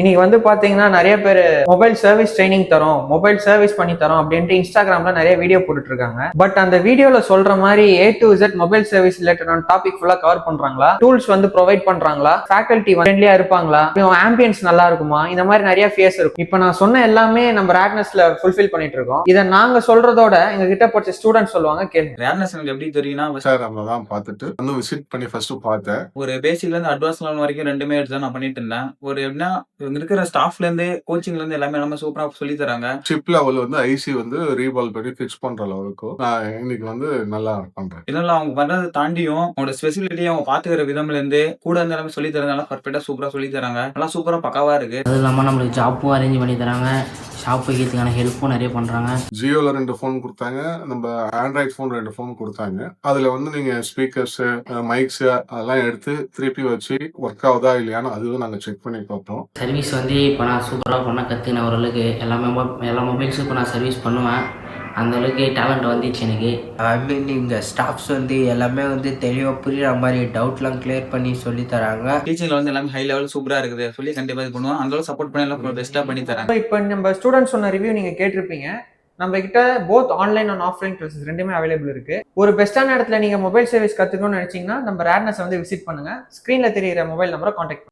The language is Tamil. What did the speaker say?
இன்னைக்கு வந்து பாத்தீங்கன்னா நிறைய பேர் மொபைல் சர்வீஸ் ட்ரைனிங் தரோம், மொபைல் சர்வீஸ் பண்ணி தரோம் அப்படின்ட்டு இன்ஸ்டாகிராம்ல நிறைய வீடியோ போட்டுட்டு இருக்காங்க. பட் அந்த வீடியோல சொல்ற மாதிரி A to Z mobile service ரிலேட்டடான டாபிக் ஃபுல்லா கவர் பண்றாங்களா, டூல்ஸ் வந்து ப்ரொவைட் பண்றாங்களா, ஃபேக்கல்டி ஃப்ரெண்ட்லியா இருப்பாங்களா, ஆம்பியன்ஸ் நல்லா இருக்குமா, இந்த மாதிரி நிறைய ஃபேஸ் இருக்கும். இப்போ நான் சொன்ன எல்லாமே நம்ம ரேட்னஸ்ல ஃபுல்ஃபில் பண்ணிட்டு இருக்கோம். இதை நாங்க சொல்றதோட எங்க கிட்ட படிச்ச ஸ்டூடெண்ட் சொல்லுவாங்க, கேளுங்க. ரேட்னஸ் எனக்கு எப்படி தெரியும்னா, சார் நம்ம தான் பார்த்துட்டு இன்னும் விசிட் பண்ணி ஃபர்ஸ்ட் பார்த்தேன். ஒரு பேசிக்ல இருந்து அட்வான்ஸ் லெவல் வரைக்கும் ரெண்டுமே எடுத்து தான் நான் பண்ணிட்டு இருந்தேன். ஒரு எப்படின்னா இங்க இருக்கிற ஸ்டாஃப்ல இருந்து கோச்சிங்ல இருந்து எல்லாமே சூப்பரா சொல்லி தராங்க. சிப் லெவல் வந்து ஐசி வந்து ரீபால் பண்ணி ஃபிக்ஸ் பண்ற லெவலுக்கு நான் இன்னைக்கு வந்து நல்லா பண்றேன். இதெல்லாம் அவங்க பண்றதை தாண்டியும் அவங்களோட ஸ்பெசிலிட்டி அவங்க பாத்துக்கிற விதம்ல இருந்து கூட இருந்து எல்லாமே சொல்லி தரதுனால பர்ஃபெக்டா சூப்பரா சொல்லி தராங்க. நல்லா சூப்பரா பக்காவா இருக்கு. அது இல்லாமல் நம்மளுக்கு ஜாப்பும் அரேஞ்ச் பண்ணி தராங்க, ஷாப் வைக்கிறதுக்கான ஹெல்ப்பும் நிறைய பண்றாங்க. ஜியோல 2 ஃபோன் கொடுத்தாங்க, நம்ம ஆண்ட்ராய்ட் ஃபோன் 2 ஃபோன் கொடுத்தாங்க. அதுல வந்து நீங்க ஸ்பீக்கர்ஸ், மைக்ஸ் அதெல்லாம் எடுத்து திருப்பி வச்சு ஒர்க் ஆகுதா இல்லையான்னு அதுவும் நாங்க செக் பண்ணி பார்த்தோம். சர்வீஸ் வந்து இப்போ நான் சூப்பராக பண்ண கற்றுக்கின ஓரளவுக்கு எல்லா மொபைல்ஸும் இப்போ நான் சர்வீஸ் பண்ணுவேன். அந்த அளவுக்கு டேலண்ட் வந்துச்சு எனக்கு. ஐ மீன் இங்கே ஸ்டாஃப்ஸ் வந்து எல்லாமே வந்து தெளிவாக புரியுற மாதிரி டவுட்லாம் கிளியர் பண்ணி சொல்லி தராங்க. டீச்சிங்ல வந்து எல்லாமே ஹை லெவல் சூப்பரா இருக்குது சொல்லி கண்டிப்பா இது பண்ணுவோம். அந்த அளவுக்கு சப்போர்ட் பண்ணி எல்லாம் பெஸ்டா பண்ணி தராங்க. இப்போ நம்ம ஸ்டூடெண்ட் சொன்ன ரிவ்யூ நீங்க கேட்டிருப்பீங்க. நம்ம கிட்ட both online and offline classes ரெண்டுமே அவைலபிள் இருக்கு. ஒரு பெஸ்டான இடத்துல நீங்க மொபைல் சர்வீஸ் கத்துக்கணும்னு நினைச்சீங்கன்னா நம்ம ரேட்னஸ் வந்து விசிட் பண்ணுங்க. ஸ்கிரீன்ல தெரியுற மொபைல் நம்பரை கான்டாக்ட்